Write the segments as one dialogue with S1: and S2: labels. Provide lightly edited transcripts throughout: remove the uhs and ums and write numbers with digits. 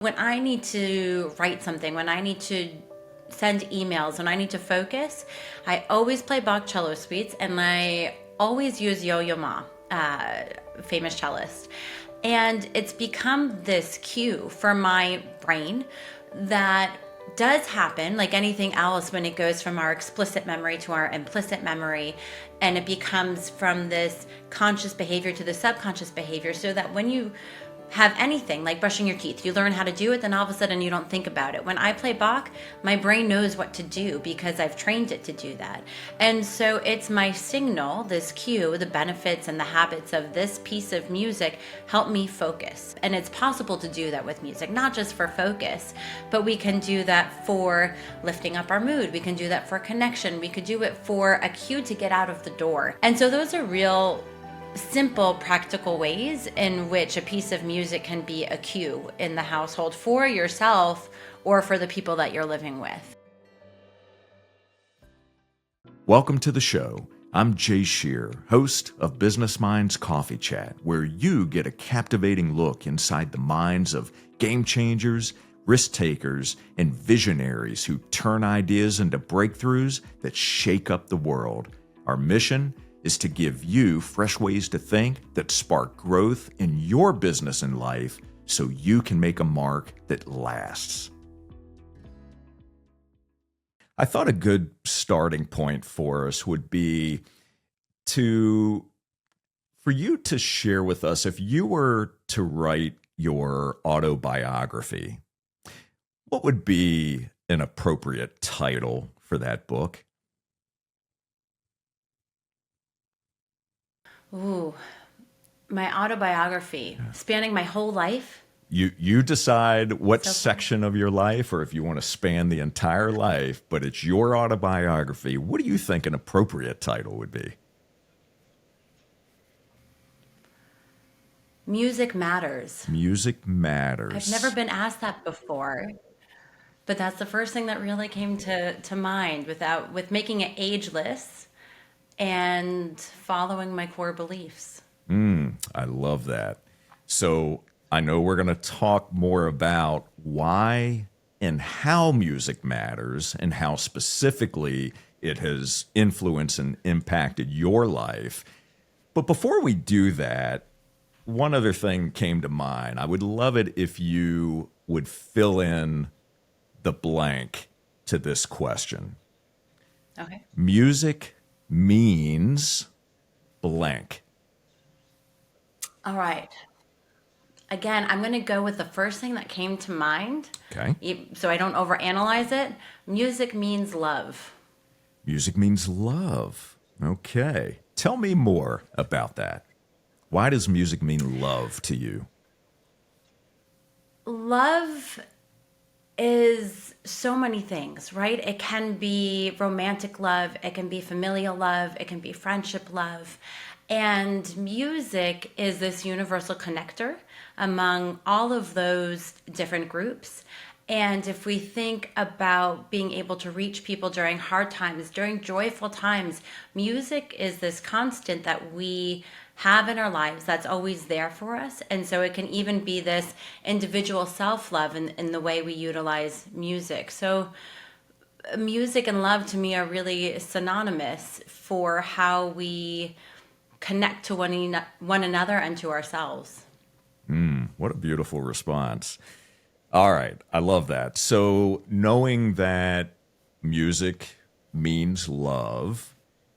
S1: When I need to write something, when I need to send emails, when I need to focus, I always play Bach cello suites, and I always use Yo-Yo Ma, famous cellist. And it's become this cue for my brain that does happen, like anything else, when it goes from our explicit memory to our implicit memory, and it becomes from this conscious behavior to the subconscious behavior, so that when you have anything like brushing your teeth, you learn how to do it, then all of a sudden you don't think about it. When I play Bach, my brain knows what to do because I've trained it to do that. And so it's my signal, this cue, the benefits and the habits of this piece of music help me focus. And it's possible to do that with music, not just for focus, but we can do that for lifting up our mood. We can do that for connection. We could do it for a cue to get out of the door. And so those are real simple, practical ways in which a piece of music can be a cue in the household for yourself or for the people that you're living with.
S2: Welcome to the show. I'm Jay Scherr, host of Business Minds Coffee Chat, where you get a captivating look inside the minds of game changers, risk takers, and visionaries who turn ideas into breakthroughs that shake up the world. Our mission is to give you fresh ways to think that spark growth in your business and life so you can make a mark that lasts. I thought a good starting point for us would be for you to share with us, if you were to write your autobiography, what would be an appropriate title for that book?
S1: Ooh, my autobiography, spanning my whole life.
S2: You decide what section of your life, or if you want to span the entire life, but it's your autobiography. What do you think an appropriate title would be?
S1: Music Matters.
S2: Music Matters.
S1: I've never been asked that before, but that's the first thing that really came to mind with making it ageless and following my core beliefs.
S2: I love that. So I know we're going to talk more about why and how music matters and how specifically it has influenced and impacted your life. But before we do that, one other thing came to mind. I would love it if you would fill in the blank to this question.
S1: Okay.
S2: Music means blank.
S1: All right. Again, I'm going to go with the first thing that came to mind.
S2: Okay.
S1: So I don't overanalyze it. Music means love.
S2: Music means love. Okay. Tell me more about that. Why does music mean love to you?
S1: Love is so many things, right? It can be romantic love, it can be familial love, it can be friendship love. And music is this universal connector among all of those different groups. And if we think about being able to reach people during hard times, during joyful times, music is this constant that we have in our lives that's always there for us. And so it can even be this individual self-love in the way we utilize music. So music and love to me are really synonymous for how we connect to one another and to ourselves.
S2: What a beautiful response. All right. I love that. So knowing that music means love,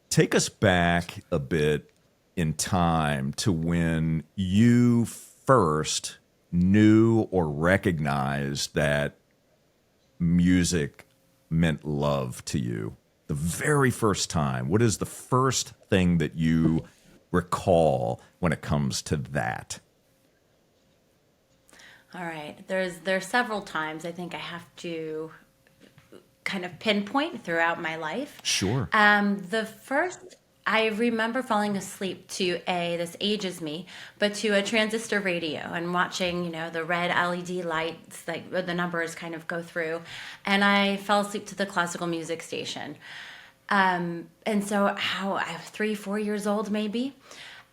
S2: take us back a bit in time to when you first knew or recognized that music meant love to you. The very first time. What is the first thing that you recall when it comes to that?
S1: All right. There's several times I think I have to kind of pinpoint throughout my life.
S2: Sure.
S1: The first, I remember falling asleep to this ages me, but to a transistor radio and watching, the red LED lights, like the numbers kind of go through. And I fell asleep to the classical music station. And so I was 3, 4 years old maybe.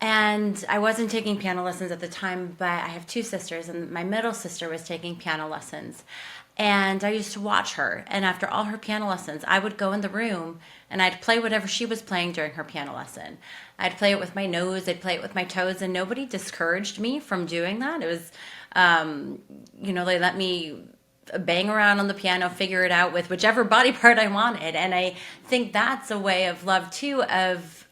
S1: And I wasn't taking piano lessons at the time, but I have two sisters, and my middle sister was taking piano lessons. And I used to watch her. And after all her piano lessons, I would go in the room and I'd play whatever she was playing during her piano lesson. I'd play it with my nose, I'd play it with my toes, and nobody discouraged me from doing that. It was, they let me bang around on the piano, figure it out with whichever body part I wanted. And I think that's a way of love too, of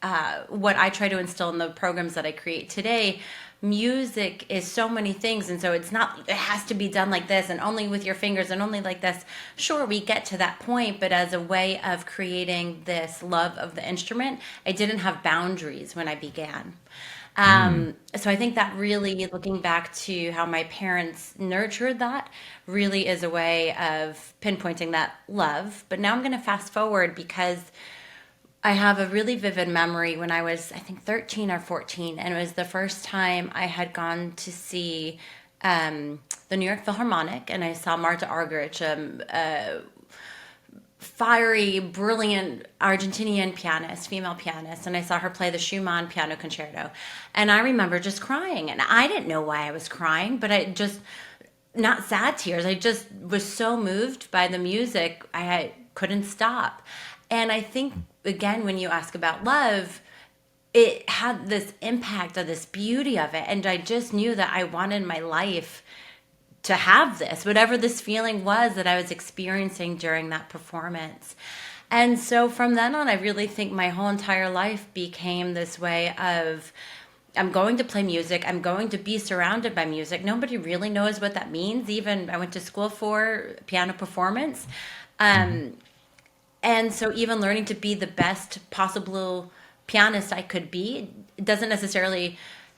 S1: what I try to instill in the programs that I create today. Music is so many things, and so it's not, it has to be done like this and only with your fingers and only like this. Sure, we get to that point, but as a way of creating this love of the instrument, I didn't have boundaries when I began. So I think that really, looking back to how my parents nurtured that, really is a way of pinpointing that love. But now I'm going to fast forward, because I have a really vivid memory when I was, I think, 13 or 14, and it was the first time I had gone to see the New York Philharmonic, and I saw Marta Argerich, a fiery, brilliant Argentinian pianist, female pianist, and I saw her play the Schumann Piano Concerto. And I remember just crying, and I didn't know why I was crying, but I just, not sad tears, I just was so moved by the music, I couldn't stop. And I think, again, when you ask about love, it had this impact of this beauty of it. And I just knew that I wanted my life to have this, whatever this feeling was that I was experiencing during that performance. And so from then on, I really think my whole entire life became this way of, I'm going to play music. I'm going to be surrounded by music. Nobody really knows what that means. Even I went to school for piano performance. And so even learning to be the best possible pianist I could be doesn't necessarily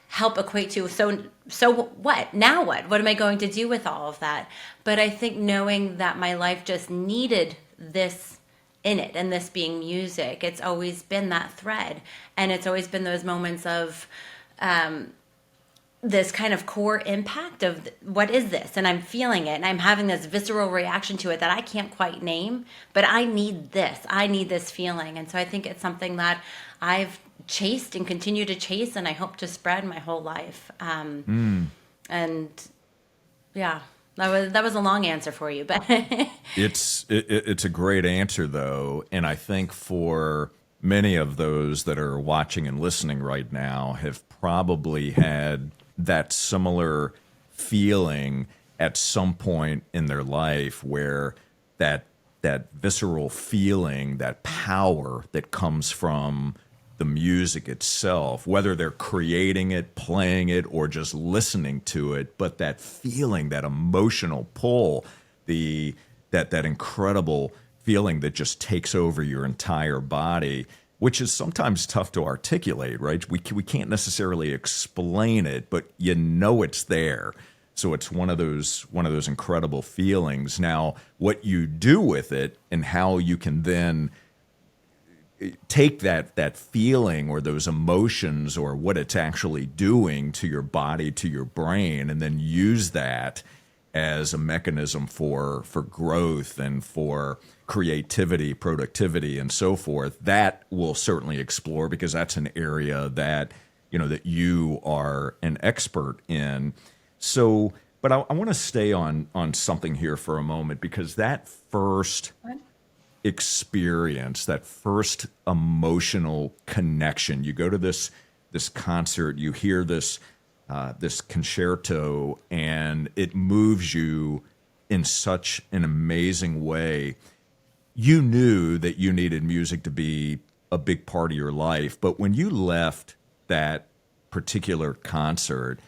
S1: help equate to, so what? Now what? What am I going to do with all of that? But I think knowing that my life just needed this in it, and this being music, it's always been that thread. And it's always been those moments of this kind of core impact of what is this? And I'm feeling it, and I'm having this visceral reaction to it that I can't quite name, but I need this. I need this feeling. And so I think it's something that I've chased and continue to chase, and I hope to spread my whole life. And yeah, that was a long answer for you, but
S2: It's a great answer, though, and I think for many of those that are watching and listening right now have probably had that similar feeling at some point in their life, where that visceral feeling, that power that comes from the music itself, whether they're creating it, playing it, or just listening to it, but that feeling, that emotional pull, that incredible feeling that just takes over your entire body, which is sometimes tough to articulate, right? We can't necessarily explain it, but you know it's there. So it's one of those incredible feelings. Now, what you do with it and how you can then take that feeling or those emotions or what it's actually doing to your body, to your brain, and then use that as a mechanism for growth and for creativity, productivity, and so forth, that we'll certainly explore, because that's an area that you are an expert in. So, but I want to stay on something here for a moment, because that first experience, that first emotional connection, you go to this concert, you hear this concerto, and it moves you in such an amazing way. You knew that you needed music to be a big part of your life, but when you left that particular concert,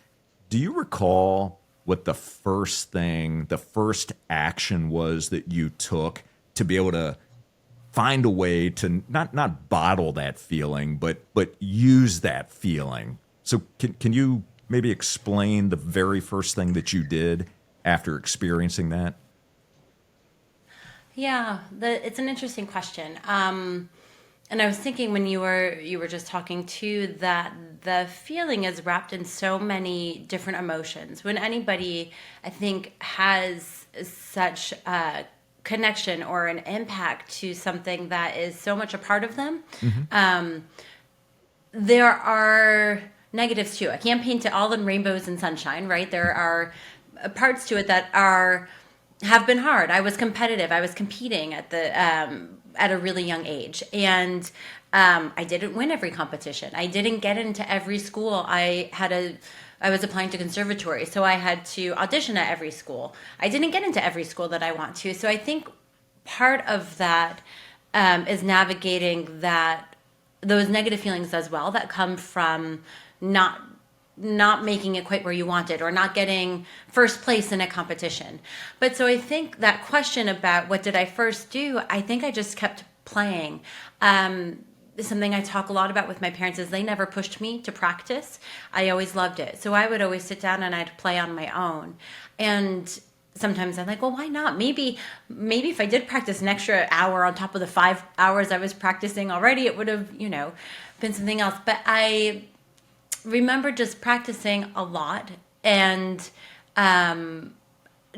S2: do you recall what the first action was that you took to be able to find a way to not bottle that feeling, but use that feeling? So can you maybe explain the very first thing that you did after experiencing that?
S1: Yeah, it's an interesting question. And I was thinking when you were just talking too, that the feeling is wrapped in so many different emotions. When anybody, I think, has such a connection or an impact to something that is so much a part of them, there are negatives too. I can't paint it all in rainbows and sunshine, right? There are parts to it that have been hard. I was competitive. I was competing at a really young age, and I didn't win every competition. I didn't get into every school. I was applying to conservatory, so I had to audition at every school. I didn't get into every school that I want to. So I think part of that is navigating those negative feelings as well that come from not making it quite where you wanted, or not getting first place in a competition. But so I think that question about what did I first do, I think I just kept playing. Something I talk a lot about with my parents is they never pushed me to practice. I always loved it. So I would always sit down and I'd play on my own. And sometimes I'm like, well, why not? Maybe if I did practice an extra hour on top of the 5 hours I was practicing already, it would have, been something else. But I remember just practicing a lot and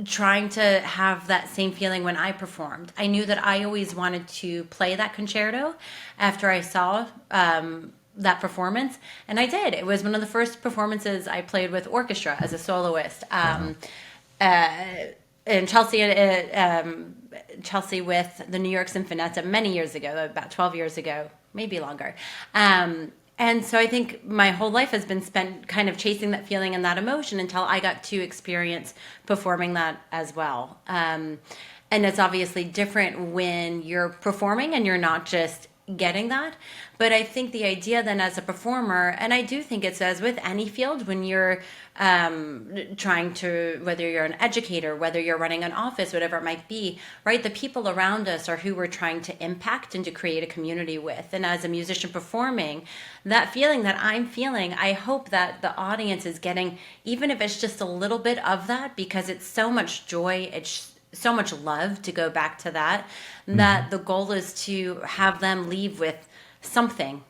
S1: trying to have that same feeling when I performed. I knew that I always wanted to play that concerto after I saw that performance, and I did. It was one of the first performances I played with orchestra as a soloist. In Chelsea with the New York Sinfonetta many years ago, about 12 years ago, maybe longer. And so I think my whole life has been spent kind of chasing that feeling and that emotion until I got to experience performing that as well. And it's obviously different when you're performing and you're not just getting that. But I think the idea then as a performer, and I do think it's as with any field, when you're trying to, whether you're an educator, whether you're running an office, whatever it might be, right? The people around us are who we're trying to impact and to create a community with. And as a musician performing, that feeling that I'm feeling, I hope that the audience is getting, even if it's just a little bit of that, because it's so much joy, it's so much love, to go back to that, that the goal is to have them leave with something,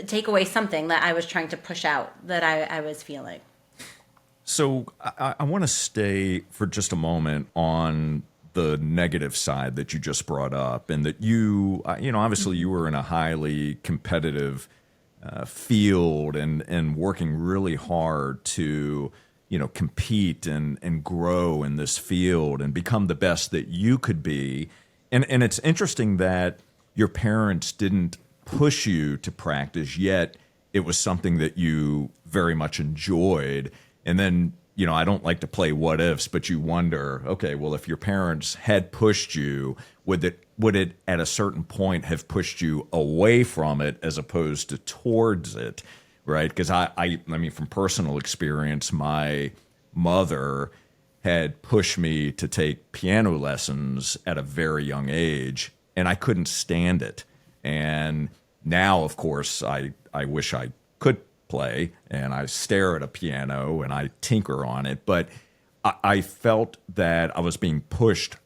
S1: take away something that I was trying to push out, that I was feeling.
S2: So I want to stay for just a moment on the negative side that you just brought up, and that obviously you were in a highly competitive field and working really hard to, compete and grow in this field and become the best that you could be. And it's interesting that your parents didn't push you to practice, yet it was something that you very much enjoyed. And then, I don't like to play what ifs, but you wonder, okay, well, if your parents had pushed you, would it at a certain point have pushed you away from it as opposed to towards it, right? Because I mean, from personal experience, my mother had pushed me to take piano lessons at a very young age, and I couldn't stand it. And now, of course, I wish I could play, and I stare at a piano and I tinker on it, but I felt that I was being pushed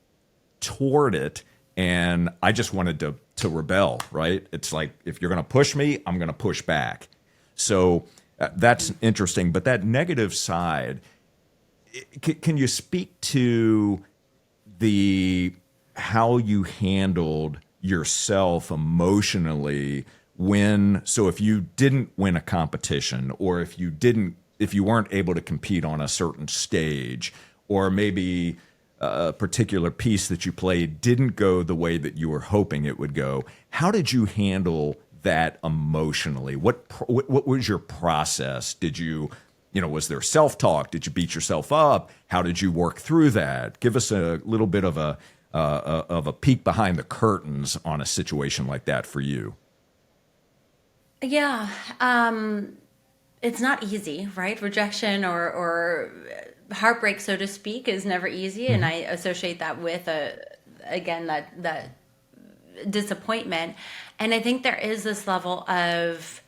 S2: toward it, and I just wanted to rebel, right? It's like, if you're going to push me, I'm going to push back. So that's interesting. But that negative side, can you speak to how you handled yourself emotionally if you didn't win a competition, or if you weren't able to compete on a certain stage, or maybe a particular piece that you played didn't go the way that you were hoping it would go? How did you handle that emotionally? What was your process? Did you, was there self-talk? Did you beat yourself up? How did you work through that? Give us a little bit of a peek behind the curtains on a situation like that for you.
S1: Yeah. It's not easy, right? Rejection or heartbreak, so to speak, is never easy. And I associate that with that disappointment. And I think there is this level of,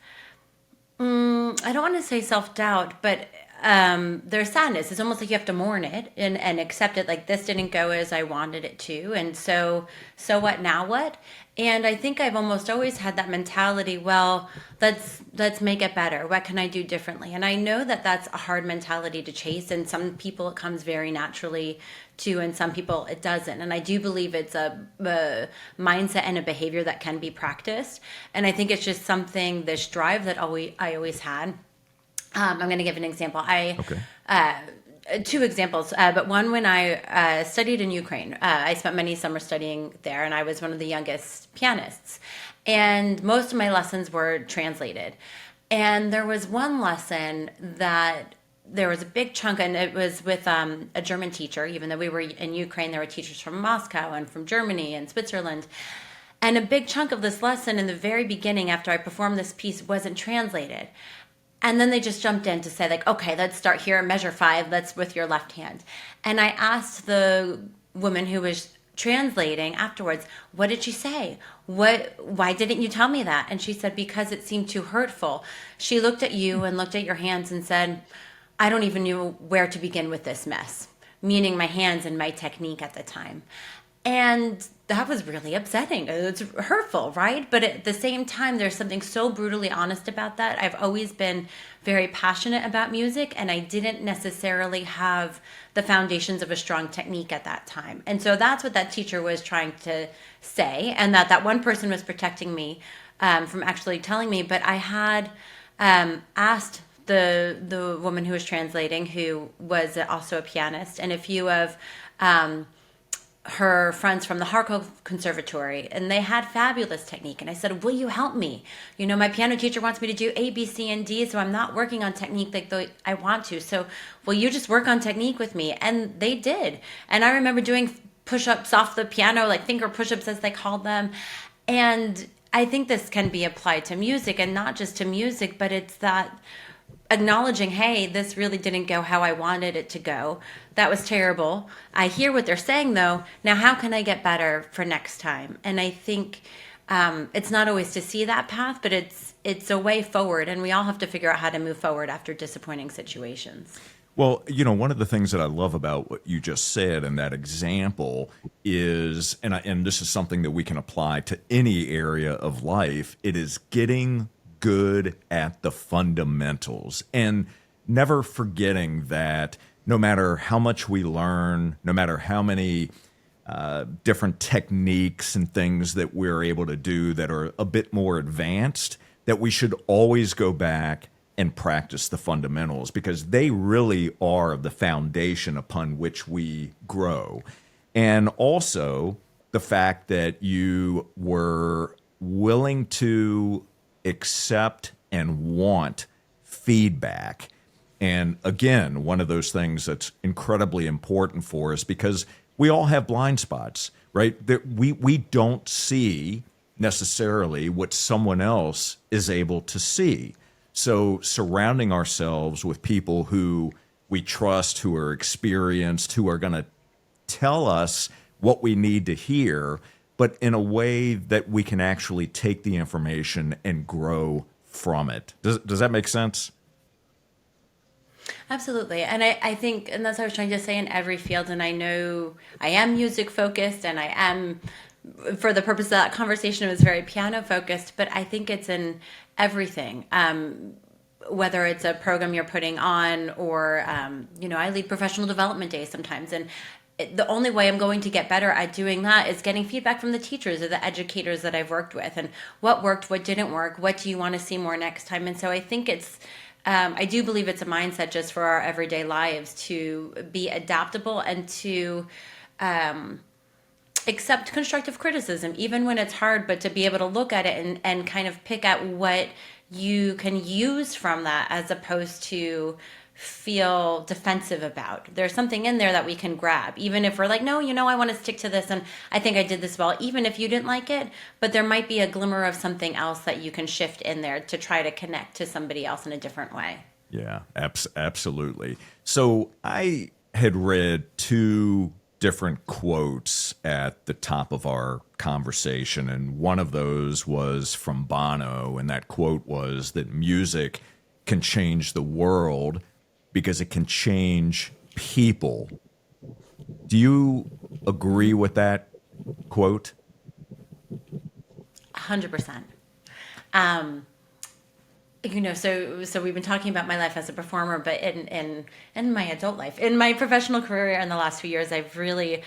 S1: I don't want to say self-doubt, but there's sadness. It's almost like you have to mourn it and accept it. Like, this didn't go as I wanted it to. And so what, now what? And I think I've almost always had that mentality, well, let's make it better. What can I do differently? And I know that that's a hard mentality to chase. And some people it comes very naturally to, and some people it doesn't. And I do believe it's a mindset and a behavior that can be practiced. And I think it's just something, this drive that I always had. I'm going to give an example.
S2: Okay.
S1: Two examples, but one when I studied in Ukraine. I spent many summers studying there, and I was one of the youngest pianists. And most of my lessons were translated. And there was one lesson that there was a big chunk, and it was with a German teacher. Even though we were in Ukraine, there were teachers from Moscow and from Germany and Switzerland. And a big chunk of this lesson in the very beginning, after I performed this piece, wasn't translated. And then they just jumped in to say, like, okay, let's start here, measure 5, let's with your left hand. And I asked the woman who was translating afterwards, what did she say? Why didn't you tell me that? And she said, because it seemed too hurtful. She looked at you and looked at your hands and said, I don't even know where to begin with this mess, meaning my hands and my technique at the time. And that was really upsetting. It's hurtful, right? But at the same time, there's something so brutally honest about that. I've always been very passionate about music, and I didn't necessarily have the foundations of a strong technique at that time. And so that's what that teacher was trying to say, and that one person was protecting me from actually telling me. But I had asked the woman who was translating, who was also a pianist, and a few of her friends from the Harkov Conservatory, and they had fabulous technique. And I said, will you help me? You know, my piano teacher wants me to do A, B, C, and D, so I'm not working on technique like I want to. So will you just work on technique with me? And they did. And I remember doing push-ups off the piano, like finger push-ups as they called them. And I think this can be applied to music, and not just to music, but it's that acknowledging, hey, this really didn't go how I wanted it to go. That was terrible. I hear what they're saying, though. Now, how can I get better for next time? And I think it's not always to see that path, but it's a way forward, and we all have to figure out how to move forward after disappointing situations.
S2: Well, you know, one of the things that I love about what you just said and that example is, and this is something that we can apply to any area of life, it is getting good at the fundamentals and never forgetting that no matter how much we learn, no matter how many different techniques and things that we're able to do that are a bit more advanced, that we should always go back and practice the fundamentals, because they really are the foundation upon which we grow. And also the fact that you were willing to accept and want feedback. And again, one of those things that's incredibly important for us, because we all have blind spots, right? That we don't see necessarily what someone else is able to see. So surrounding ourselves with people who we trust, who are experienced, who are going to tell us what we need to hear, but in a way that we can actually take the information and grow from it. Does that make sense?
S1: Absolutely. And I think, and that's what I was trying to say, in every field, and I know I am music focused, and I am, for the purpose of that conversation, it was very piano focused, but I think it's in everything. Whether it's a program you're putting on, or, I lead professional development days sometimes, and the only way I'm going to get better at doing that is getting feedback from the teachers or the educators that I've worked with, and what worked, what didn't work, what do you want to see more next time. And so I think I do believe it's a mindset just for our everyday lives to be adaptable and to accept constructive criticism, even when it's hard, but to be able to look at it and kind of pick out what you can use from that, as opposed to feel defensive about. There's something in there that we can grab, even if we're like, no, I want to stick to this, and I think I did this well, even if you didn't like it, but there might be a glimmer of something else that you can shift in there to try to connect to somebody else in a different way.
S2: Yeah, absolutely. So I had read 2 different quotes at the top of our conversation, and one of those was from Bono, and that quote was that music can change the world because it can change people. Do you agree with that quote?
S1: 100%. So we've been talking about my life as a performer, but in my adult life, in my professional career in the last few years, I've really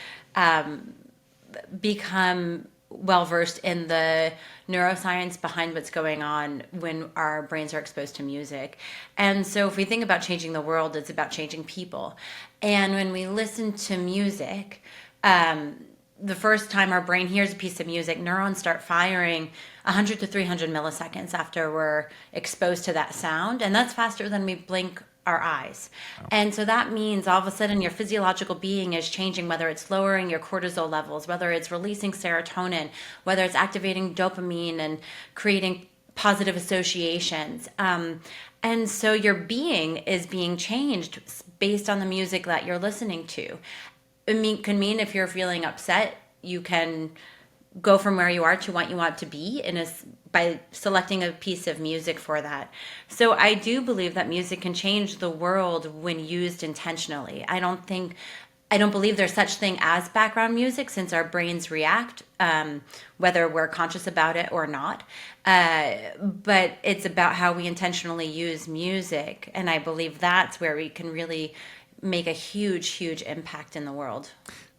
S1: become well versed in the neuroscience behind what's going on when our brains are exposed to music. And so if we think about changing the world, it's about changing people. And when we listen to music, the first time our brain hears a piece of music, neurons start firing 100 to 300 milliseconds after we're exposed to that sound. And that's faster than we blink our eyes. And so that means all of a sudden your physiological being is changing, whether it's lowering your cortisol levels, whether it's releasing serotonin, whether it's activating dopamine and creating positive associations. And so your being is being changed based on the music that you're listening to. Can mean if you're feeling upset, you can go from where you are to what you want to be by selecting a piece of music for that. So I do believe that music can change the world when used intentionally. I don't believe there's such thing as background music, since our brains react, whether we're conscious about it or not. But it's about how we intentionally use music. And I believe that's where we can really make a huge, huge impact in the world.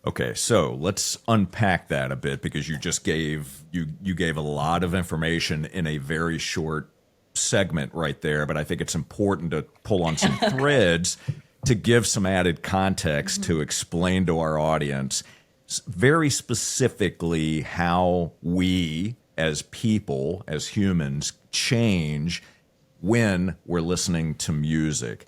S2: Okay, so let's unpack that a bit, because you just gave a lot of information in a very short segment right there, but I think it's important to pull on some threads to give some added context to explain to our audience very specifically how we as people, as humans, change when we're listening to music,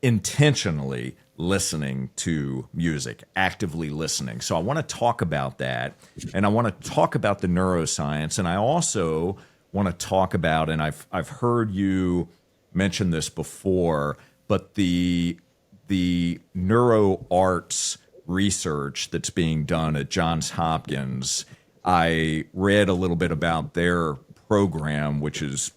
S2: intentionally listening to music, actively listening. So I want to talk about that, and I want to talk about the neuroscience, and I also want to talk about, and I've heard you mention this before, but the neuro arts research that's being done at Johns Hopkins. I read a little bit about their program, which is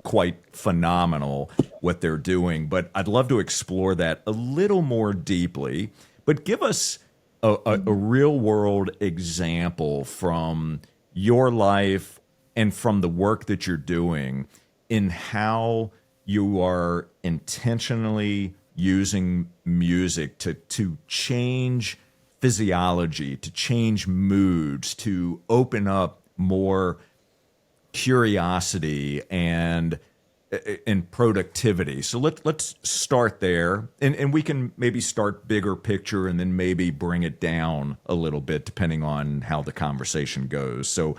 S2: quite phenomenal what they're doing, but I'd love to explore that a little more deeply. But give us a real world example from your life and from the work that you're doing in how you are intentionally using music to change physiology, to change moods, to open up more curiosity and productivity. So let's start there, and we can maybe start bigger picture and then maybe bring it down a little bit depending on how the conversation goes. So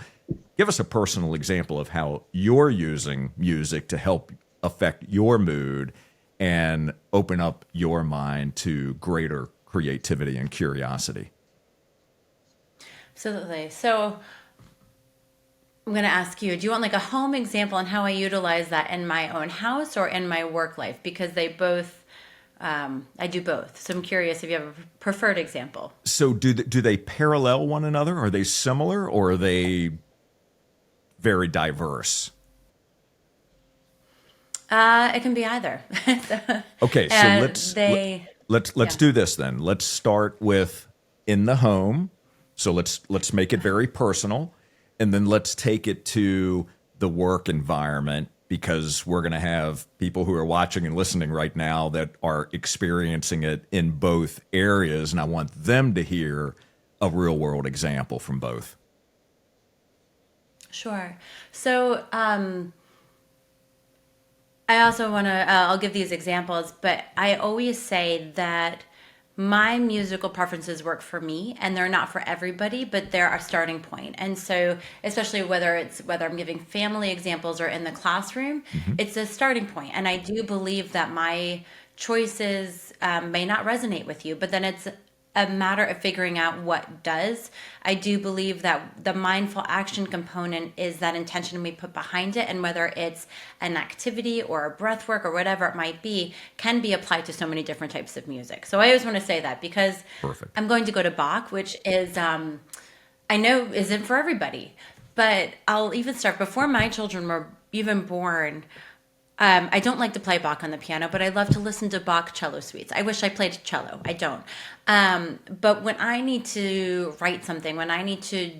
S2: give us a personal example of how you're using music to help affect your mood and open up your mind to greater creativity and curiosity.
S1: Absolutely. So I'm going to ask you, do you want like a home example on how I utilize that in my own house or in my work life? Because they both, I do both. So I'm curious if you have a preferred example.
S2: So do they parallel one another? Are they similar, or are they very diverse?
S1: It can be either.
S2: Okay, so let's do this then. Let's start with in the home. So let's make it very personal, and then let's take it to the work environment, because we're going to have people who are watching and listening right now that are experiencing it in both areas, and I want them to hear a real world example from both.
S1: Sure. So I also want to, I'll give these examples, but I always say that my musical preferences work for me, and they're not for everybody, but they're a starting point. And so, especially whether I'm giving family examples or in the classroom, it's a starting point. And I do believe that my choices may not resonate with you, but then it's a matter of figuring out what does. I do believe that the mindful action component is that intention we put behind it, and whether it's an activity or a breath work or whatever it might be, can be applied to so many different types of music. So I always want to say that, because
S2: Perfect.
S1: I'm going to go to Bach, which is, I know isn't for everybody, but I'll even start before my children were even born. I don't like to play Bach on the piano, but I love to listen to Bach cello suites. I wish I played cello. I don't. But when I need to write something, when I need to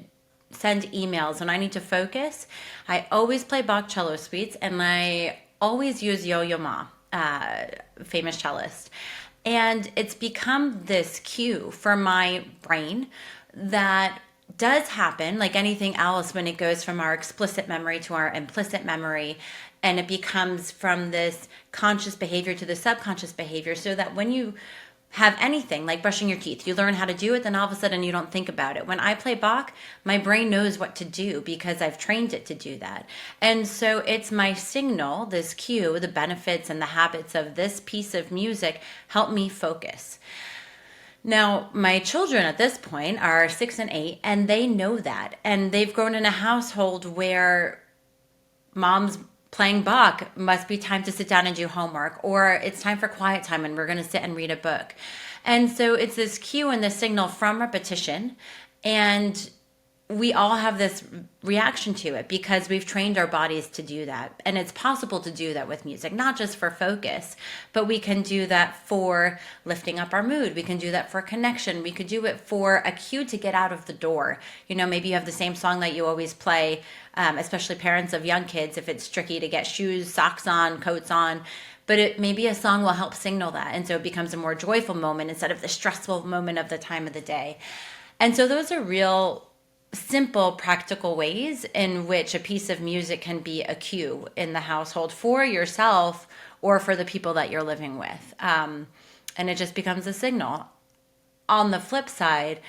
S1: send emails, when I need to focus, I always play Bach cello suites, and I always use Yo-Yo Ma, famous cellist. And it's become this cue for my brain that does happen, like anything else, when it goes from our explicit memory to our implicit memory, and it becomes from this conscious behavior to the subconscious behavior, so that when you have anything like brushing your teeth, you learn how to do it, then all of a sudden you don't think about it. When I play Bach, my brain knows what to do because I've trained it to do that. And so it's my signal, this cue, the benefits and the habits of this piece of music help me focus. Now, my children at this point are 6 and 8, and they know that. And they've grown in a household where mom's playing Bach must be time to sit down and do homework, or it's time for quiet time and we're going to sit and read a book. And so it's this cue and this signal from repetition. And we all have this reaction to it because we've trained our bodies to do that. And it's possible to do that with music, not just for focus, but we can do that for lifting up our mood. We can do that for connection. We could do it for a cue to get out of the door. You know, maybe you have the same song that you always play, especially parents of young kids, if it's tricky to get shoes, socks on, coats on. But maybe a song will help signal that. And so it becomes a more joyful moment instead of the stressful moment of the time of the day. And so those are real simple, practical ways in which a piece of music can be a cue in the household for yourself or for the people that you're living with. And it just becomes a signal. On the flip side,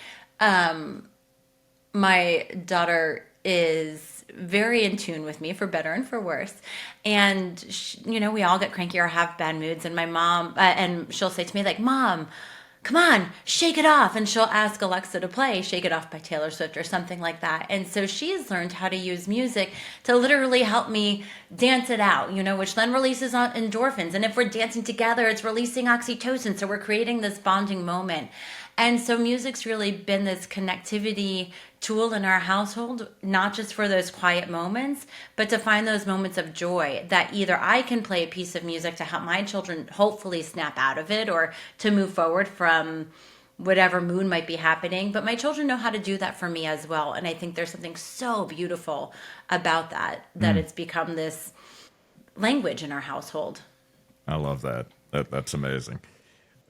S1: my daughter is very in tune with me, for better and for worse. And, you know, we all get cranky or have bad moods. And my mom, and she'll say to me, like, Mom, come on, shake it off. And she'll ask Alexa to play Shake It Off by Taylor Swift or something like that. And so she's learned how to use music to literally help me dance it out, you know, which then releases endorphins. And if we're dancing together, it's releasing oxytocin. So we're creating this bonding moment. And so music's really been this connectivity tool in our household, not just for those quiet moments, but to find those moments of joy that either I can play a piece of music to help my children hopefully snap out of it or to move forward from whatever mood might be happening. But my children know how to do that for me as well. And I think there's something so beautiful about that it's become this language in our household.
S2: I love that. That's amazing.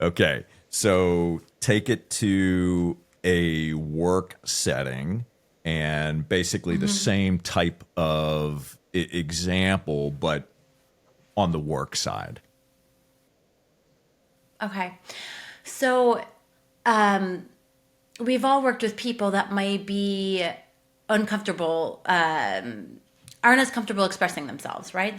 S2: Okay. So take it to a work setting and basically the same type of example, but on the work side. Okay.
S1: So we've all worked with people that might be uncomfortable, aren't as comfortable expressing themselves, right?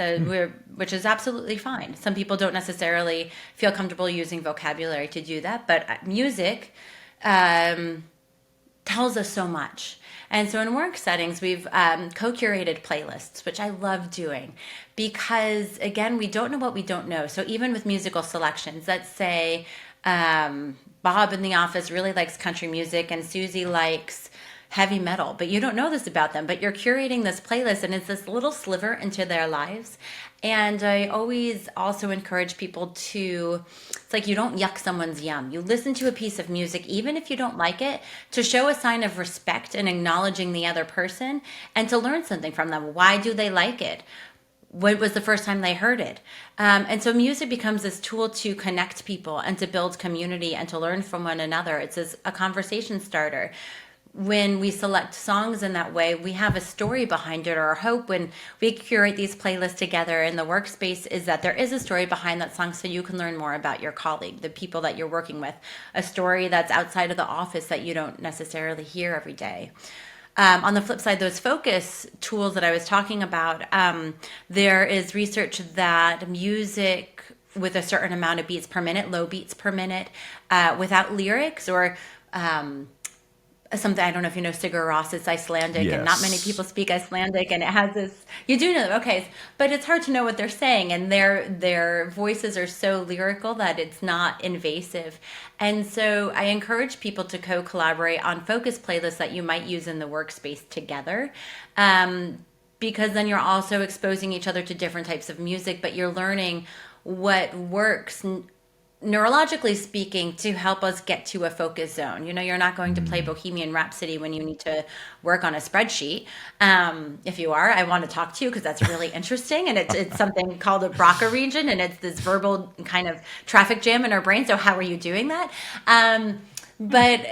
S1: Which is absolutely fine. Some people don't necessarily feel comfortable using vocabulary to do that, but music tells us so much. And so in work settings, we've co-curated playlists, which I love doing because, again, we don't know what we don't know. So even with musical selections, let's say Bob in the office really likes country music and Susie likes heavy metal, but you don't know this about them, but you're curating this playlist and it's this little sliver into their lives. And I always also encourage people to, it's like you don't yuck someone's yum. You listen to a piece of music, even if you don't like it, to show a sign of respect and acknowledging the other person and to learn something from them. Why do they like it? When was the first time they heard it? And so music becomes this tool to connect people and to build community and to learn from one another. It's a conversation starter. When we select songs in that way, we have a story behind it, or our hope when we curate these playlists together in the workspace is that there is a story behind that song so you can learn more about your colleague, the people that you're working with, a story that's outside of the office that you don't necessarily hear every day. On the flip side, those focus tools that I was talking about, there is research that music with a certain amount of beats per minute, low beats per minute, without lyrics or something, I don't know if you know Sigur Rós, it's Icelandic, yes. And not many people speak Icelandic, and it has this, you do know, okay, but it's hard to know what they're saying, and their voices are so lyrical that it's not invasive. And so I encourage people to co-collaborate on focus playlists that you might use in the workspace together, because then you're also exposing each other to different types of music, but you're learning what works neurologically speaking, to help us get to a focus zone. You know, you're not going to play Bohemian Rhapsody when you need to work on a spreadsheet. If you are, I want to talk to you because that's really interesting. And it's something called a Broca region, and it's this verbal kind of traffic jam in our brain. So how are you doing that? But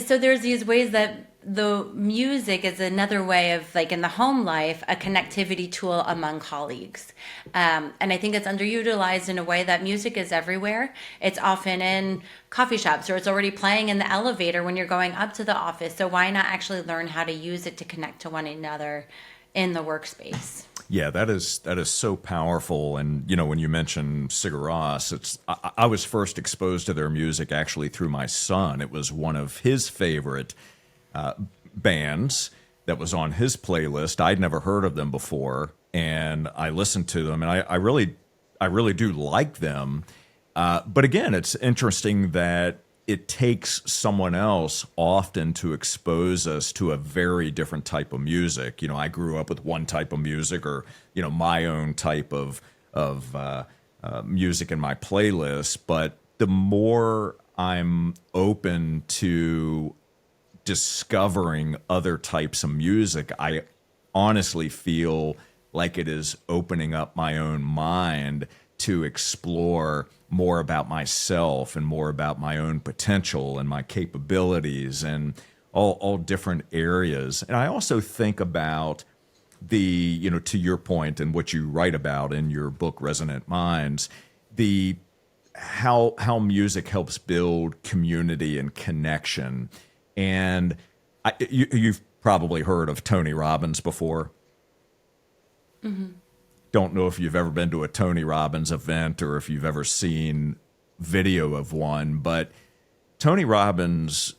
S1: so there's these ways that the music is another way of, like, in the home life, a connectivity tool among colleagues. And I think it's underutilized in a way that music is everywhere. It's often in coffee shops, or it's already playing in the elevator when you're going up to the office. So why not actually learn how to use it to connect to one another in the workspace?
S2: Yeah, that is so powerful. And when you mention Sigur Rós, I was first exposed to their music actually through my son. It was one of his favorite bands that was on his playlist. I'd never heard of them before, and I listened to them, and I really do like them. But again, it's interesting that it takes someone else often to expose us to a very different type of music. I grew up with one type of music, or my own type of music in my playlist. But the more I'm open to discovering other types of music, I honestly feel like it is opening up my own mind to explore more about myself and more about my own potential and my capabilities and all different areas. And I also think about to your point and what you write about in your book, Resonant Minds, how music helps build community and connection. And you've probably heard of Tony Robbins before. Mm-hmm. Don't know if you've ever been to a Tony Robbins event or if you've ever seen video of one, but Tony Robbins,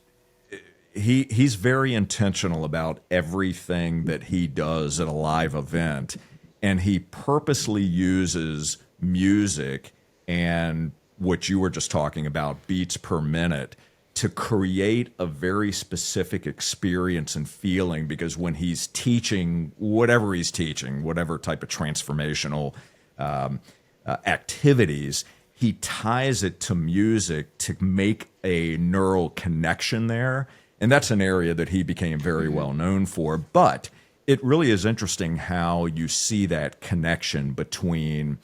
S2: he's very intentional about everything that he does at a live event, and he purposely uses music and what you were just talking about, beats per minute, to create a very specific experience and feeling, because when he's teaching, whatever type of transformational activities, he ties it to music to make a neural connection there. And that's an area that he became very well known for. But it really is interesting how you see that connection between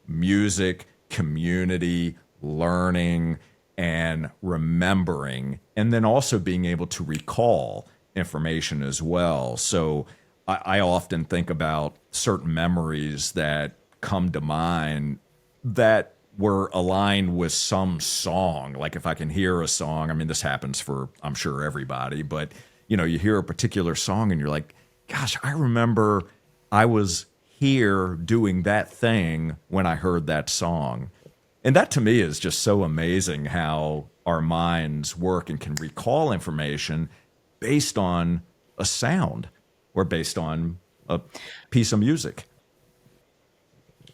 S2: music, community, learning, and remembering, and then also being able to recall information as well. So I often think about certain memories that come to mind that were aligned with some song. Like if I can hear a song, I mean, this happens for, I'm sure, everybody, but you hear a particular song and you're like, gosh, I remember I was here doing that thing when I heard that song. And that to me is just so amazing how our minds work and can recall information based on a sound or based on a piece of music.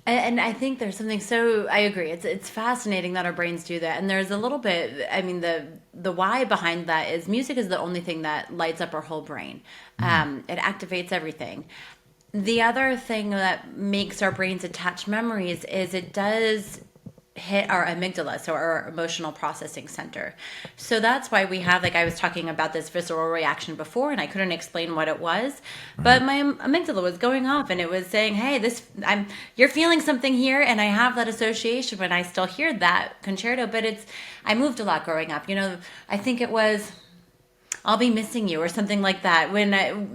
S1: And I think there's something I agree. It's fascinating that our brains do that. And there's a little bit, I mean, the why behind that is music is the only thing that lights up our whole brain. It activates everything. The other thing that makes our brains attach memories is it does hit our amygdala, so our emotional processing center. So that's why we have, like I was talking about this visceral reaction before, and I couldn't explain what it was, but my amygdala was going off and it was saying, hey, you're feeling something here, and I have that association when I still hear that concerto. But I moved a lot growing up. I think it was I'll Be Missing You or something like that,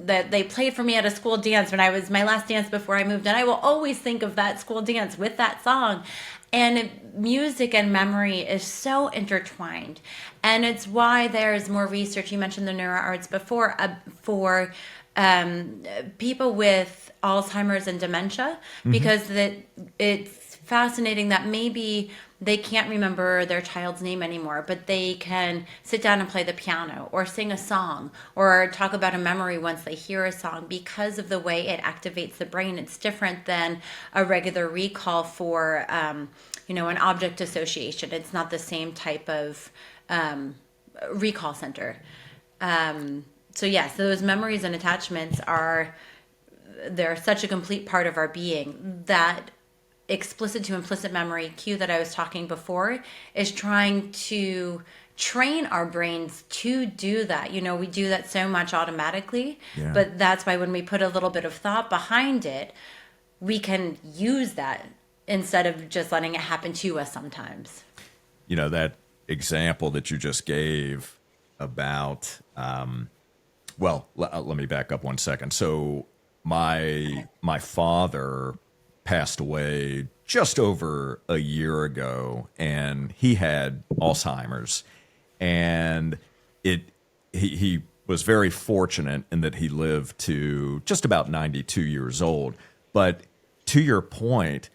S1: that they played for me at a school dance when I was my last dance before I moved, and I will always think of that school dance with that song. And music and memory is so intertwined. And it's why there's more research. You mentioned the neuroarts before, for people with Alzheimer's and dementia, because it's fascinating that maybe they can't remember their child's name anymore, but they can sit down and play the piano or sing a song or talk about a memory once they hear a song, because of the way it activates the brain. It's different than a regular recall for, an object association. It's not the same type of recall center. So yes, those memories and attachments they're such a complete part of our being. That explicit to implicit memory cue that I was talking before is trying to train our brains to do that. We do that so much automatically, but that's why when we put a little bit of thought behind it, we can use that instead of just letting it happen to us sometimes.
S2: That example that you just gave about Well, let me back up 1 second. So my father passed away just over a year ago, and he had Alzheimer's, and he was very fortunate in that he lived to just about 92 years old. But to your point,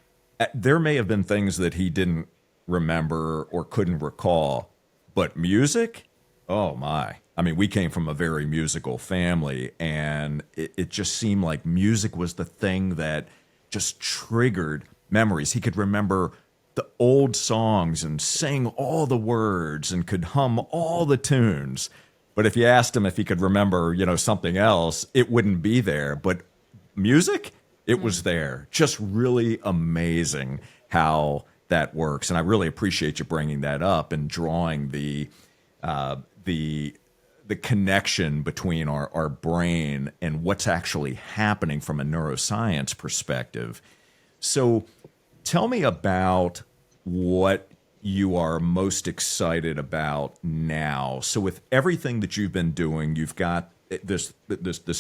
S2: there may have been things that he didn't remember or couldn't recall, but music, oh my. I mean, we came from a very musical family, and it just seemed like music was the thing that just triggered memories. He could remember the old songs and sing all the words and could hum all the tunes. But if you asked him if he could remember, something else, it wouldn't be there. But music, it was there. Just really amazing how that works. And I really appreciate you bringing that up and drawing the connection between our brain and what's actually happening from a neuroscience perspective. So tell me about what you are most excited about now. So with everything that you've been doing, you've got this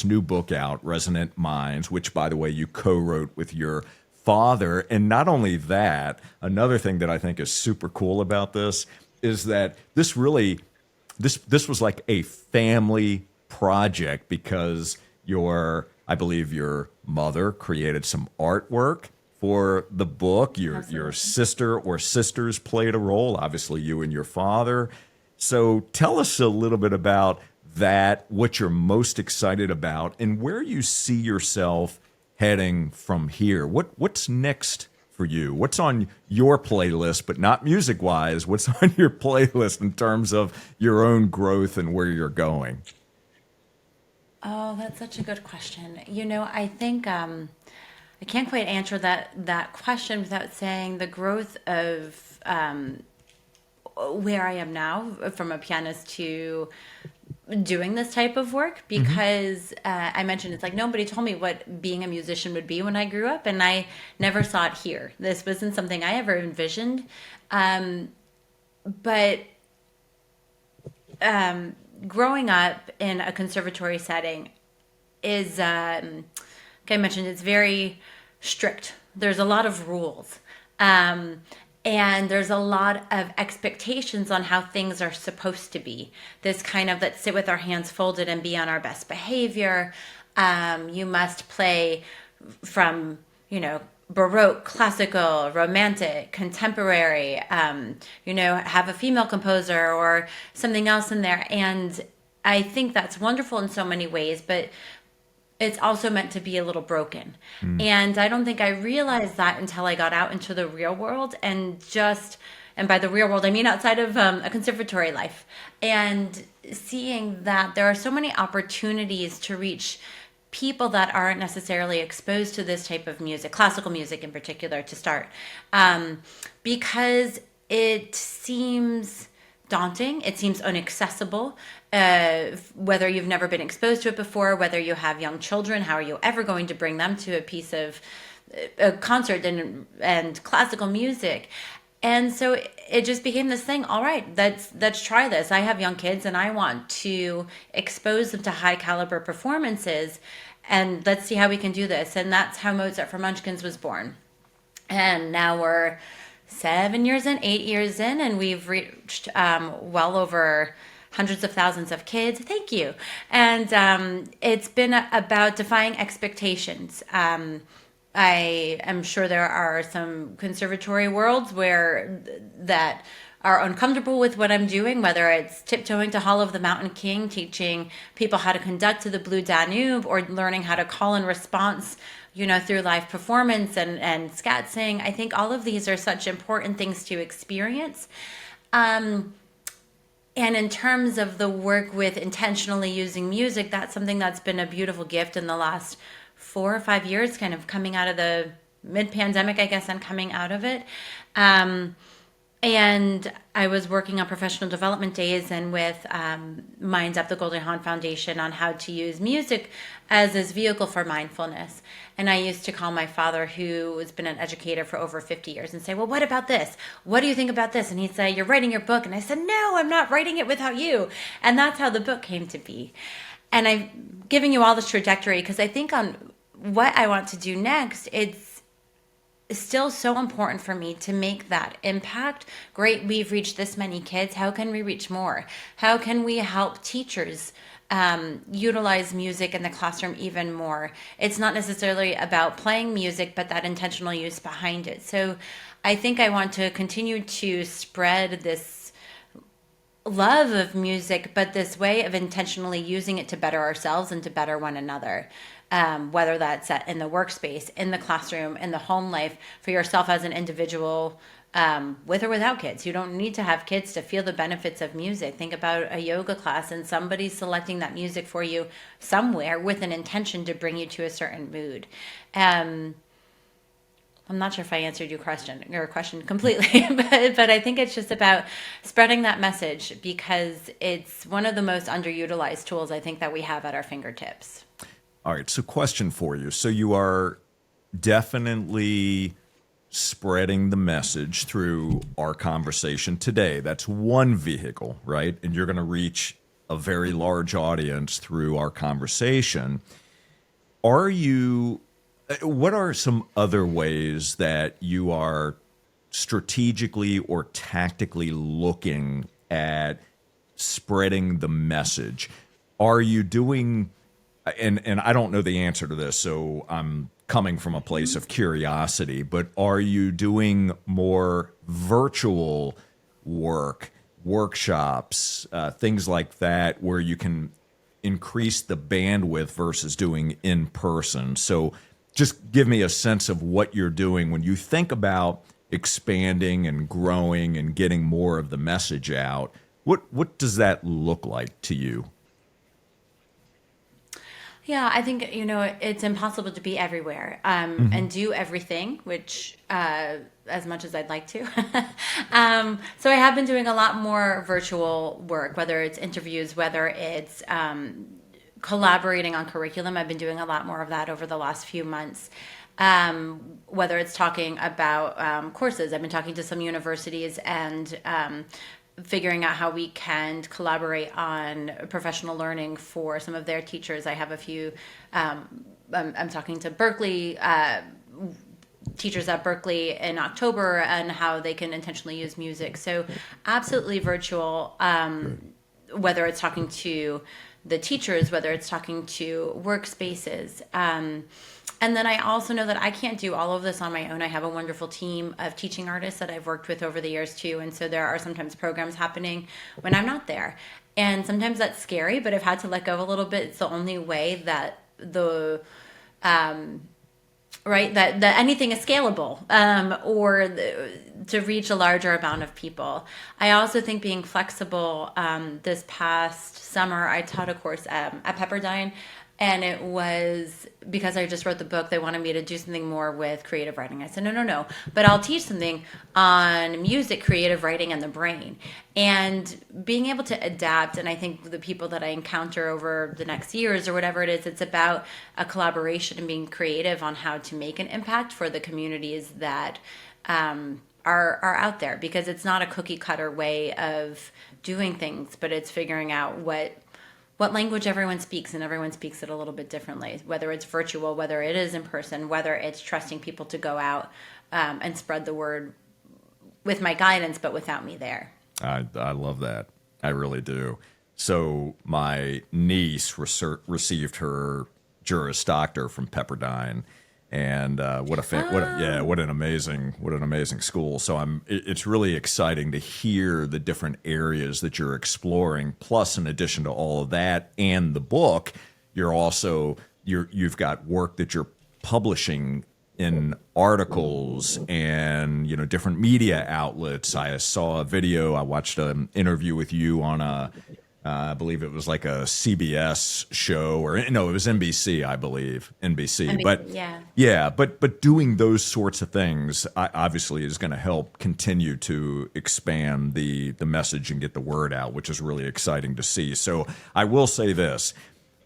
S2: new book out, Resonant Minds, which, by the way, you co-wrote with your father. And not only that, another thing that I think is super cool about this is that this was like a family project, because I believe your mother created some artwork for the book. Your sister or sisters played a role, obviously you and your father. So tell us a little bit about that, what you're most excited about, and where you see yourself heading from here. What's next for you? What's on your playlist, but not music-wise? What's on your playlist in terms of your own growth and where you're going?
S1: Oh, that's such a good question. I think I can't quite answer that question without saying the growth of where I am now, from a pianist to doing this type of work, because I mentioned it's like nobody told me what being a musician would be when I grew up, and I never saw it here. This wasn't something I ever envisioned. But growing up in a conservatory setting is, like I mentioned, it's very strict. There's a lot of rules. And there's a lot of expectations on how things are supposed to be. This kind of, let's sit with our hands folded and be on our best behavior. You must play from, Baroque, classical, romantic, contemporary, have a female composer or something else in there. And I think that's wonderful in so many ways, but it's also meant to be a little broken. And I don't think I realized that until I got out into the real world, and by the real world, I mean outside of a conservatory life, and seeing that there are so many opportunities to reach people that aren't necessarily exposed to this type of music, classical music in particular, to start, because it seems daunting. It seems inaccessible. Whether you've never been exposed to it before, whether you have young children, how are you ever going to bring them to a piece of a concert and classical music? And so it just became this thing. All right, let's try this. I have young kids, and I want to expose them to high caliber performances, and let's see how we can do this. And that's how Mozart for Munchkins was born. And now we're 7 years in, 8 years in, and we've reached well over hundreds of thousands of kids. Thank you. And it's been about defying expectations. I am sure there are some conservatory worlds that are uncomfortable with what I'm doing, whether it's tiptoeing to Hall of the Mountain King, teaching people how to conduct to the Blue Danube, or learning how to call and response, through live performance and scat sing. I think all of these are such important things to experience. And in terms of the work with intentionally using music, that's something that's been a beautiful gift in the last 4 or 5 years, kind of coming out of the mid-pandemic, I guess, and coming out of it. And I was working on professional development days and with MindUP, the Goldie Hawn Foundation, on how to use music as this vehicle for mindfulness. And I used to call my father, who has been an educator for over 50 years, and say, well, what about this? What do you think about this? And he'd say, you're writing your book. And I said, no, I'm not writing it without you. And that's how the book came to be. And I'm giving you all this trajectory because I think on what I want to do next, it's still so important for me to make that impact. Great, we've reached this many kids. How can we reach more? How can we help teachers utilize music in the classroom even more? It's not necessarily about playing music, but that intentional use behind it. So I think I want to continue to spread this love of music, but this way of intentionally using it to better ourselves and to better one another. Whether that's in the workspace, in the classroom, in the home life, for yourself as an individual, with or without kids. You don't need to have kids to feel the benefits of music. Think about a yoga class and somebody selecting that music for you somewhere with an intention to bring you to a certain mood. I'm not sure if I answered your question completely, but I think it's just about spreading that message because it's one of the most underutilized tools I think that we have at our fingertips.
S2: All right, so question for you. So you are definitely spreading the message through our conversation today. That's one vehicle, right? And you're going to reach a very large audience through our conversation. What are some other ways that you are strategically or tactically looking at spreading the message? Are you doing, and I don't know the answer to this, so I'm coming from a place of curiosity, but are you doing more virtual work, workshops, things like that, where you can increase the bandwidth versus doing in person? So just give me a sense of what you're doing when you think about expanding and growing and getting more of the message out. What does that look like to you?
S1: Yeah, I think, it's impossible to be everywhere and do everything, which as much as I'd like to. So I have been doing a lot more virtual work, whether it's interviews, whether it's collaborating on curriculum. I've been doing a lot more of that over the last few months. Whether it's talking about courses. I've been talking to some universities and figuring out how we can collaborate on professional learning for some of their teachers. I have a few, I'm talking to Berkeley, teachers at Berkeley in October and how they can intentionally use music. So absolutely virtual, whether it's talking to the teachers, whether it's talking to workspaces. And then I also know that I can't do all of this on my own. I have a wonderful team of teaching artists that I've worked with over the years too. And so there are sometimes programs happening when I'm not there. And sometimes that's scary, but I've had to let go a little bit. It's the only way that that anything is scalable to reach a larger amount of people. I also think being flexible. This past summer, I taught a course at Pepperdine, and it was because I just wrote the book. They wanted me to do something more with creative writing. I said, no, but I'll teach something on music, creative writing, and the brain. And being able to adapt, and I think the people that I encounter over the next years or whatever it is, it's about a collaboration and being creative on how to make an impact for the communities that are out there. Because it's not a cookie cutter way of doing things, but it's figuring out what language everyone speaks, and everyone speaks it a little bit differently, whether it's virtual, whether it is in person, whether it's trusting people to go out and spread the word with my guidance, but without me there.
S2: I love that. I really do. So my niece received her Juris Doctor from Pepperdine, and what an amazing school. So it's really exciting to hear the different areas that you're exploring. Plus, in addition to all of that and the book, you've got work that you're publishing in articles and different media outlets. I saw a video. I watched an interview with you on I believe it was like a CBS show, or no, it was NBC, I believe, NBC. But yeah, but doing those sorts of things obviously is going to help continue to expand the message and get the word out, which is really exciting to see. So I will say this: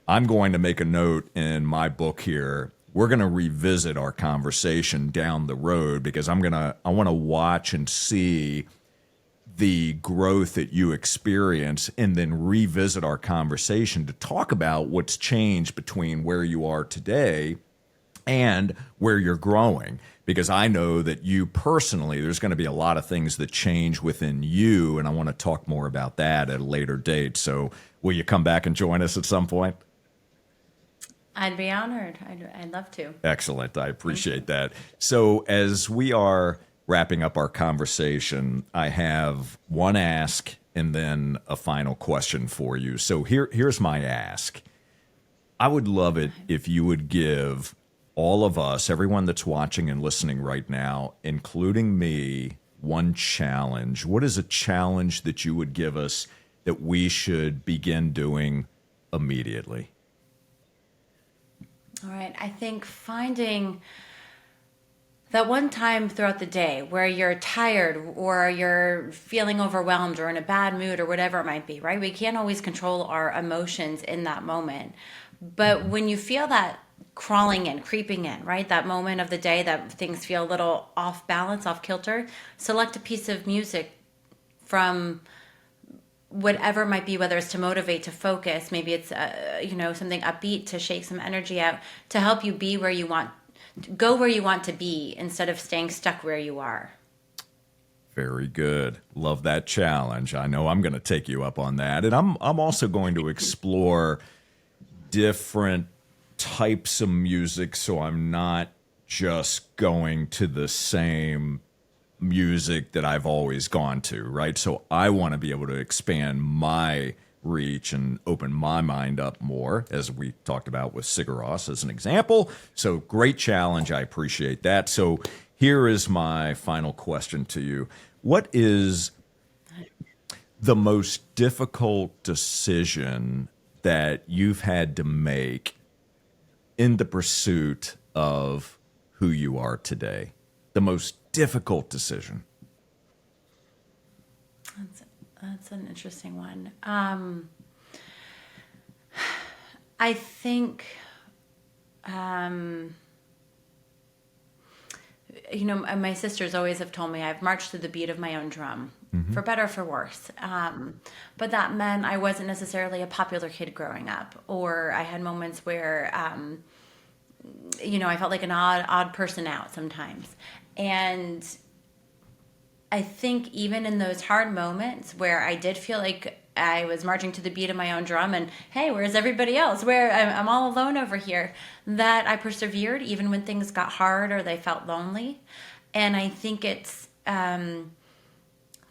S2: I'm going to make a note in my book here. We're going to revisit our conversation down the road because I want to watch and see the growth that you experience and then revisit our conversation to talk about what's changed between where you are today and where you're growing. Because I know that you personally, there's going to be a lot of things that change within you, and I want to talk more about that at a later date. So will you come back and join us at some point?
S1: I'd be honored. I'd love to.
S2: Excellent. I appreciate that. So as we are wrapping up our conversation, I have one ask and then a final question for you. So here's my ask. I would love it if you would give all of us, everyone that's watching and listening right now, including me, one challenge. What is a challenge that you would give us that we should begin doing immediately?
S1: All right. I think finding that one time throughout the day where you're tired or you're feeling overwhelmed or in a bad mood or whatever it might be, right? We can't always control our emotions in that moment. But when you feel that crawling in, creeping in, right? That moment of the day that things feel a little off balance, off kilter, select a piece of music from whatever it might be, whether it's to motivate, to focus, maybe it's something upbeat to shake some energy out, to help you be where you want, go where you want to be instead of staying stuck where you are.
S2: Very good. Love that challenge. I know I'm going to take you up on that, and I'm also going to explore different types of music, so I'm not just going to the same music that I've always gone to, right? So I want to be able to expand my reach and open my mind up more, as we talked about with Sigur Rós as an example. So great challenge. I appreciate that. So here is my final question to you. What is the most difficult decision that you've had to make in the pursuit of who you are today? The most difficult decision.
S1: That's an interesting one. I think, my sisters always have told me I've marched to the beat of my own drum, for better or for worse. But that meant I wasn't necessarily a popular kid growing up, or I had moments where, I felt like an odd person out sometimes. And I think even in those hard moments where I did feel like I was marching to the beat of my own drum and, hey, where's everybody else? Where I'm all alone over here, that I persevered even when things got hard or they felt lonely. And I think it's that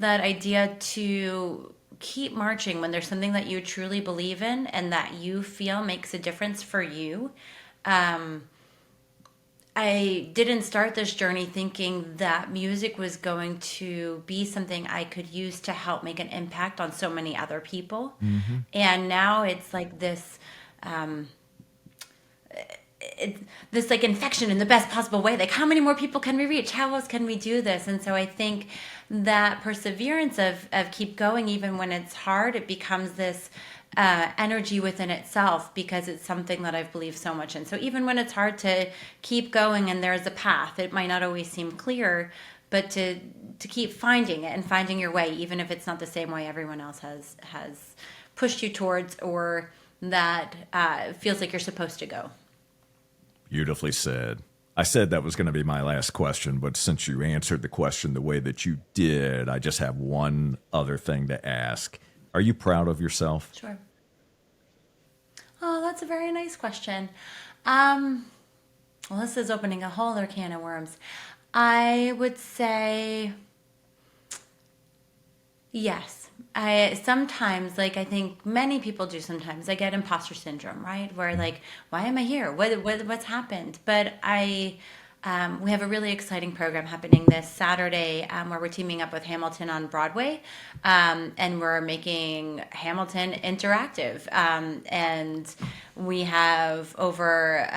S1: idea to keep marching when there's something that you truly believe in and that you feel makes a difference for you. I didn't start this journey thinking that music was going to be something I could use to help make an impact on so many other people. Mm-hmm. And now it's like this, this like infection in the best possible way. Like, how many more people can we reach? How else can we do this? And so I think that perseverance of keep going, even when it's hard, it becomes this energy within itself, because it's something that I've believed so much in. So even when it's hard to keep going and there's a path, it might not always seem clear, but to keep finding it and finding your way, even if it's not the same way everyone else has pushed you towards, or that feels like you're supposed to go.
S2: Beautifully said. I said that was going to be my last question, but since you answered the question the way that you did, I just have one other thing to ask. Are you proud of yourself?
S1: Sure. Oh, that's a very nice question. Well, this is opening a whole other can of worms. I would say yes. I sometimes, like I think many people do sometimes, I get imposter syndrome, right? Where like, why am I here? What's happened? But we have a really exciting program happening this Saturday where we're teaming up with Hamilton on Broadway, and we're making Hamilton interactive. And we have over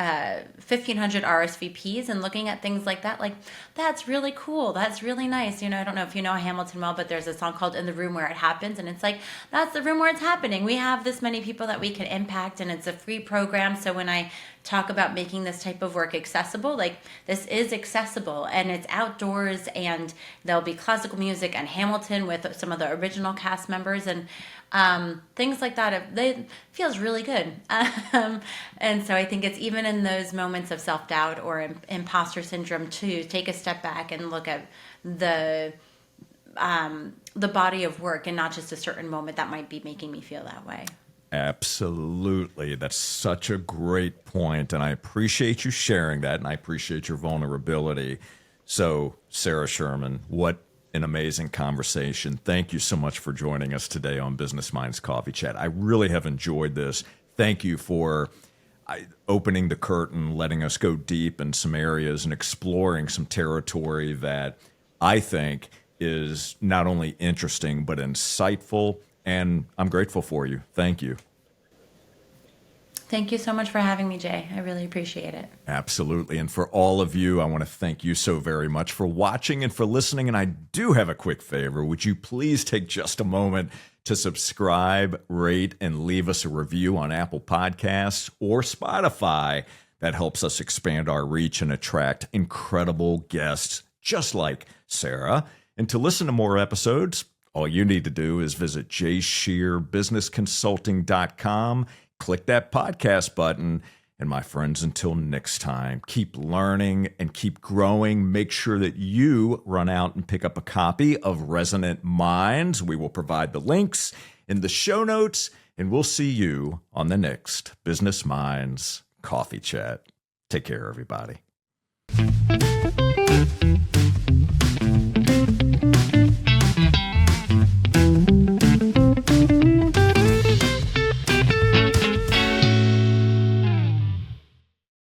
S1: 1,500 RSVPs, and looking at things like that, like, that's really cool. That's really nice. I don't know if you know Hamilton well, but there's a song called In the Room Where It Happens. And it's like, that's the room where it's happening. We have this many people that we can impact, and it's a free program. So when I talk about making this type of work accessible, like, this is accessible, and it's outdoors, and there'll be classical music and Hamilton with some of the original cast members, and things like that. It feels really good. And so I think it's even in those moments of self-doubt or imposter syndrome to take a step back and look at the body of work, and not just a certain moment that might be making me feel that way.
S2: Absolutely. That's such a great point, and I appreciate you sharing that, and I appreciate your vulnerability. So, Sara Sherman, what an amazing conversation. Thank you so much for joining us today on Business Minds Coffee Chat. I really have enjoyed this. Thank you for opening the curtain, letting us go deep in some areas and exploring some territory that I think is not only interesting but insightful, and I'm grateful for you. Thank you.
S1: Thank you so much for having me, Jay. I really appreciate it.
S2: Absolutely. And for all of you, I want to thank you so very much for watching and for listening. And I do have a quick favor. Would you please take just a moment to subscribe, rate, and leave us a review on Apple Podcasts or Spotify? That helps us expand our reach and attract incredible guests just like Sara. And to listen to more episodes, all you need to do is visit jscherbusinessconsulting.com. Click that podcast button. And my friends, until next time, keep learning and keep growing. Make sure that you run out and pick up a copy of Resonant Minds. We will provide the links in the show notes, and we'll see you on the next Business Minds Coffee Chat. Take care, everybody.